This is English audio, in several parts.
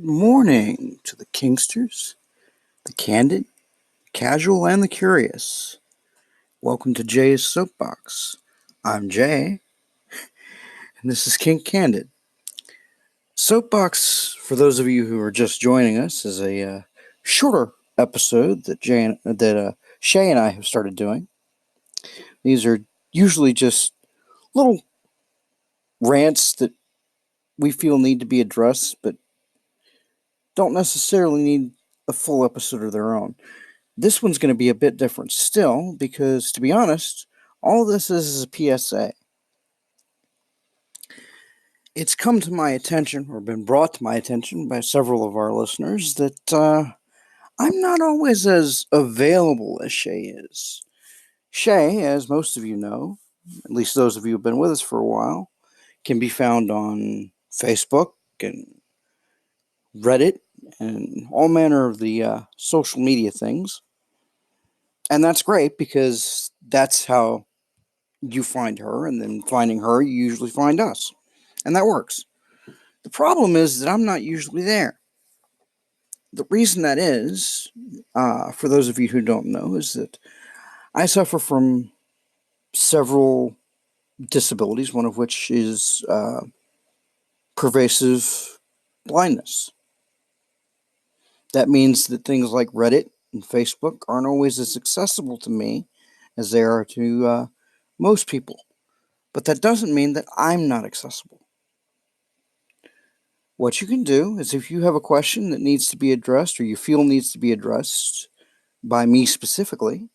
morning to the Kingsters, the Candid, Casual, and the Curious. Welcome to Jay's Soapbox. I'm Jay, and this is King Candid. Soapbox, for those of you who are just joining us, is a shorter episode that Shay and I have started doing. These are usually just little rants that we feel need to be addressed, but don't necessarily need a full episode of their own. This one's going to be a bit different still because, to be honest, all this is a PSA. It's come to my attention, or been brought to my attention by several of our listeners, that I'm not always as available as Shay is. Shay, as most of you know, at least those of you who have been with us for a while, can be found on Facebook and Reddit and all manner of the social media things. And that's great because that's how you find her, and then finding her, you usually find us. And that works. The problem is that I'm not usually there. The reason that is, for those of you who don't know, is that I suffer from several disabilities, one of which is pervasive blindness. That means that things like Reddit and Facebook aren't always as accessible to me as they are to most people. But that doesn't mean that I'm not accessible. What you can do is, if you have a question that needs to be addressed, or you feel needs to be addressed by me specifically,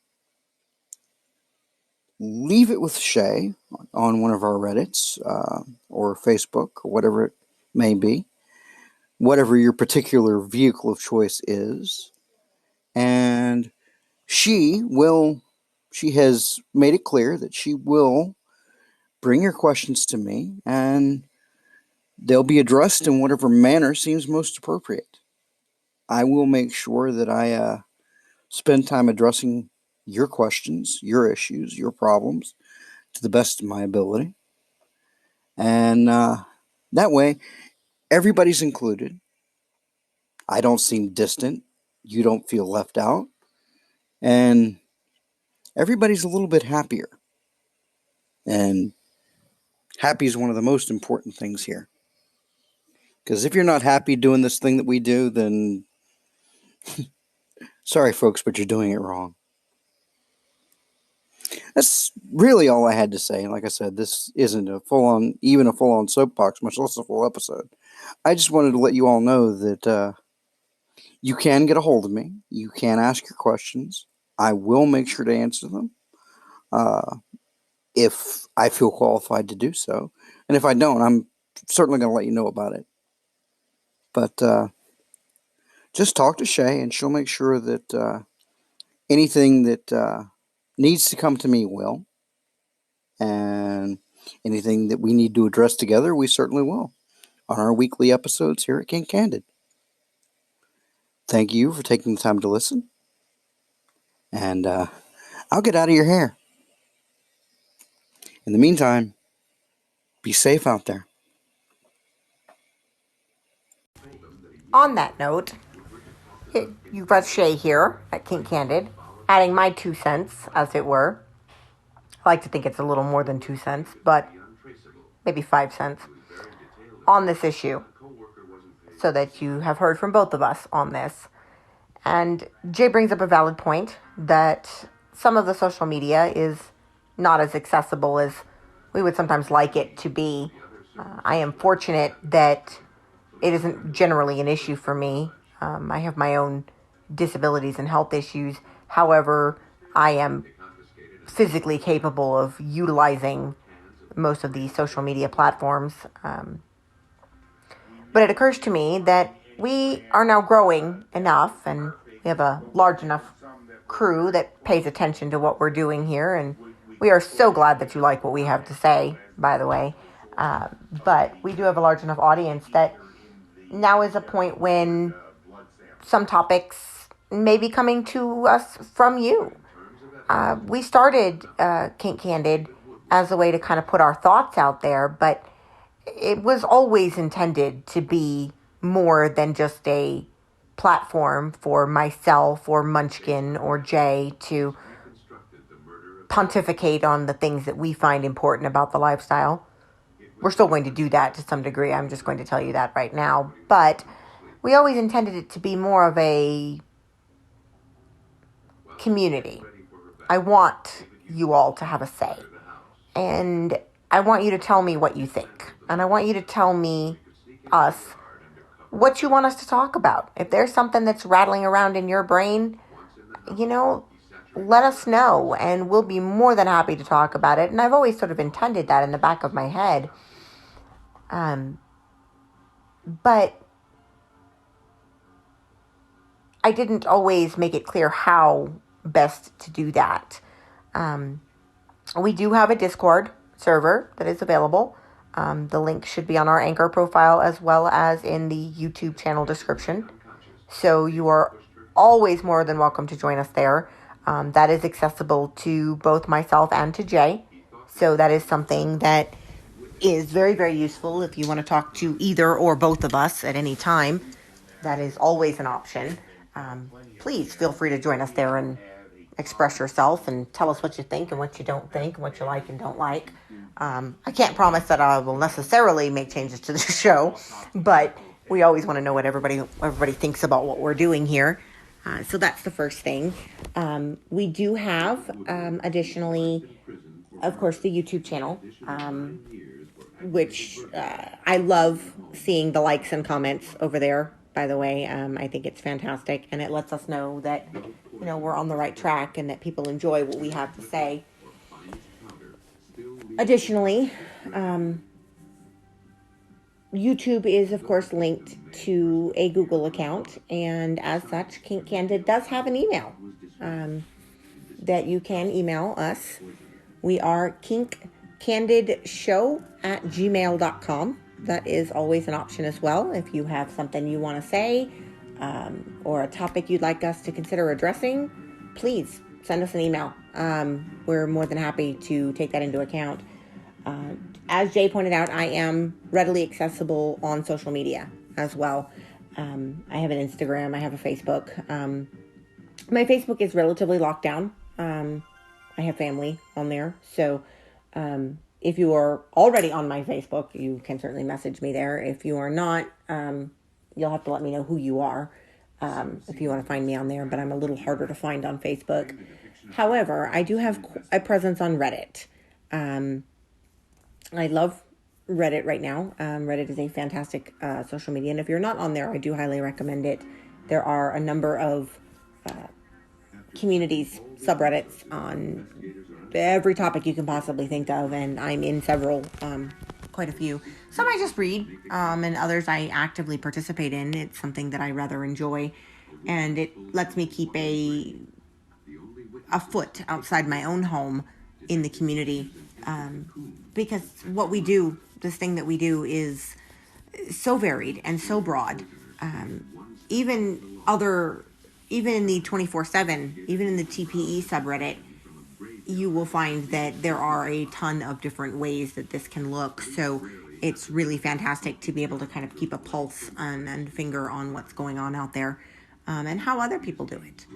leave it with Shay on one of our Reddits or Facebook or whatever it may be, whatever your particular vehicle of choice is. And she has made it clear that she will bring your questions to me, and they'll be addressed in whatever manner seems most appropriate. I will make sure that I spend time addressing your questions, your issues, your problems to the best of my ability. And that way, everybody's included. I don't seem distant. You don't feel left out. And everybody's a little bit happier. And happy is one of the most important things here. Because if you're not happy doing this thing that we do, then sorry, folks, but you're doing it wrong. That's really all I had to say. Like I said, this isn't even a full-on soapbox, much less a full episode. I just wanted to let you all know that you can get a hold of me. You can ask your questions. I will make sure to answer them if I feel qualified to do so. And if I don't, I'm certainly going to let you know about it. But just talk to Shay, and she'll make sure that anything that needs to come to me will. And anything that we need to address together, we certainly will on our weekly episodes here at King Candid. Thank you for taking the time to listen. And I'll get out of your hair. In the meantime, be safe out there. On that note, you've got Shay here at King Candid, adding my 2 cents, as it were. I like to think it's a little more than 2 cents, but maybe 5 cents on this issue, so that you have heard from both of us on this. And Jay brings up a valid point that some of the social media is not as accessible as we would sometimes like it to be. I am fortunate that it isn't generally an issue for me. I have my own disabilities and health issues. However, I am physically capable of utilizing most of these social media platforms. But it occurs to me that we are now growing enough, and we have a large enough crew that pays attention to what we're doing here. And we are so glad that you like what we have to say, by the way. But we do have a large enough audience that now is a point when some topics may be coming to us from you. We started King Candid as a way to kind of put our thoughts out there, but it was always intended to be more than just a platform for myself or Munchkin or Jay to pontificate on the things that we find important about the lifestyle. We're still going to do that to some degree. I'm just going to tell you that right now. But we always intended it to be more of a community. I want you all to have a say. And I want you to tell me what you think. And I want you to tell me, us, what you want us to talk about. If there's something that's rattling around in your brain, let us know. And we'll be more than happy to talk about it. And I've always sort of intended that in the back of my head. But I didn't always make it clear how best to do that. We do have a Discord server that is available. The link should be on our Anchor profile as well as in the YouTube channel description. So you are always more than welcome to join us there. That is accessible to both myself and to Jay. So that is something that is very, very useful if you want to talk to either or both of us at any time. That is always an option. Please feel free to join us there and express yourself and tell us what you think and what you don't think and what you like and don't like. I can't promise that I will necessarily make changes to the show, but we always want to know what everybody thinks about what we're doing here. So that's the first thing. We do have, additionally, of course, the YouTube channel, which I love seeing the likes and comments over there. By the way, I think it's fantastic, and it lets us know that we're on the right track and that people enjoy what we have to say. Additionally, YouTube is, of course, linked to a Google account, and as such, Kink Candid does have an email that you can email us. We are kinkcandidshow@gmail.com. That is always an option as well. If you have something you want to say or a topic you'd like us to consider addressing, please send us an email. We're more than happy to take that into account. As Jay pointed out, I am readily accessible on social media as well. I have an Instagram. I have a Facebook. My Facebook is relatively locked down. I have family on there. So if you are already on my Facebook, you can certainly message me there. If you are not, you'll have to let me know who you are if you want to find me on there. But I'm a little harder to find on Facebook. However, I do have a presence on Reddit. I love Reddit right now. Reddit is a fantastic social media. And if you're not on there, I do highly recommend it. There are a number of communities, subreddits on every topic you can possibly think of. And I'm in several, quite a few. Some I just read, and others I actively participate in. It's something that I rather enjoy. And it lets me keep a foot outside my own home in the community. Because what we do, this thing that we do is so varied and so broad. Even in the 24/7, even in the TPE subreddit, you will find that there are a ton of different ways that this can look. So it's really fantastic to be able to kind of keep a pulse and finger on what's going on out there, and how other people do it.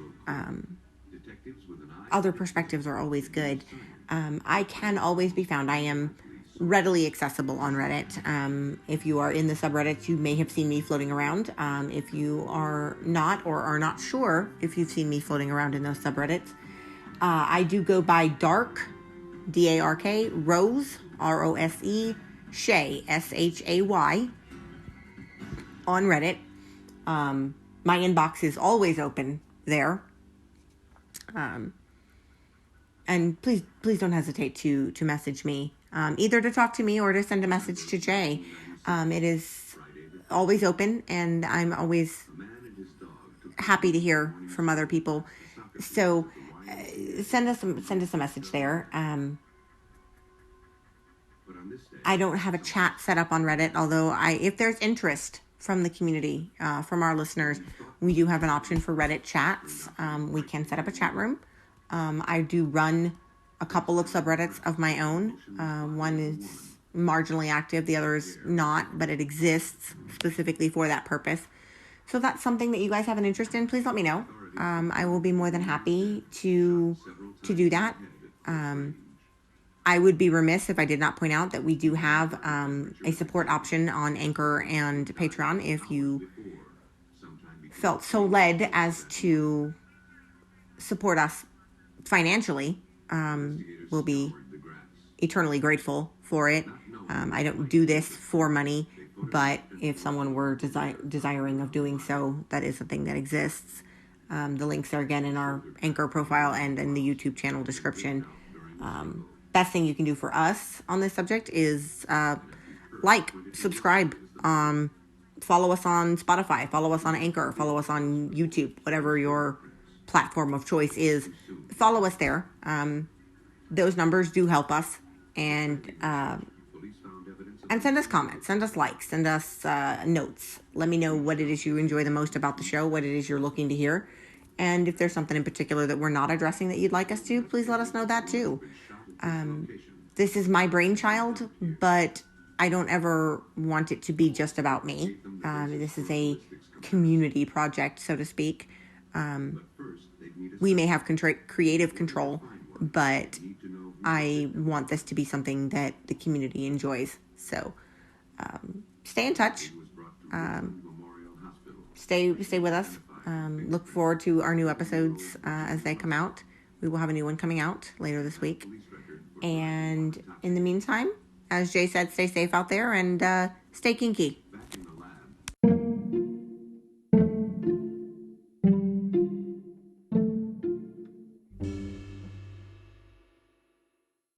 Other perspectives are always good. I can always be found. I am readily accessible on Reddit. If you are in the subreddit, you may have seen me floating around. If you are not or are not sure if you've seen me floating around in those subreddits, I do go by Dark, D-A-R-K, Rose, R-O-S-E, Shay, S-H-A-Y, on Reddit. My inbox is always open there. And please don't hesitate to message me, either to talk to me or to send a message to Jay. It is always open, and I'm always happy to hear from other people. So send us a message there. I don't have a chat set up on Reddit, although if there's interest from the community, from our listeners, we do have an option for Reddit chats. We can set up a chat room. I do run a couple of subreddits of my own. One is marginally active, the other is not, but it exists specifically for that purpose. So if that's something that you guys have an interest in, please let me know. I will be more than happy to do that. I would be remiss if I did not point out that we do have a support option on Anchor and Patreon if you felt so led as to support us financially. We'll be eternally grateful for it. I don't do this for money, but if someone were desiring of doing so, that is a thing that exists. The links are again in our Anchor profile and in the YouTube channel description. Best thing you can do for us on this subject is like, subscribe, follow us on Spotify, follow us on Anchor, follow us on YouTube, whatever your platform of choice is. Follow us there. Those numbers do help us, and send us comments, send us likes, send us notes. Let me know what it is you enjoy the most about the show, what it is you're looking to hear, and if there's something in particular that we're not addressing that you'd like us to, please let us know that too. This is my brainchild, but I don't ever want it to be just about me. This is a community project, so to speak. We may have creative control, but I want this to be something that the community enjoys. So stay in touch. Stay with us. Look forward to our new episodes as they come out. We will have a new one coming out later this week. And in the meantime, as Jay said, stay safe out there and stay kinky.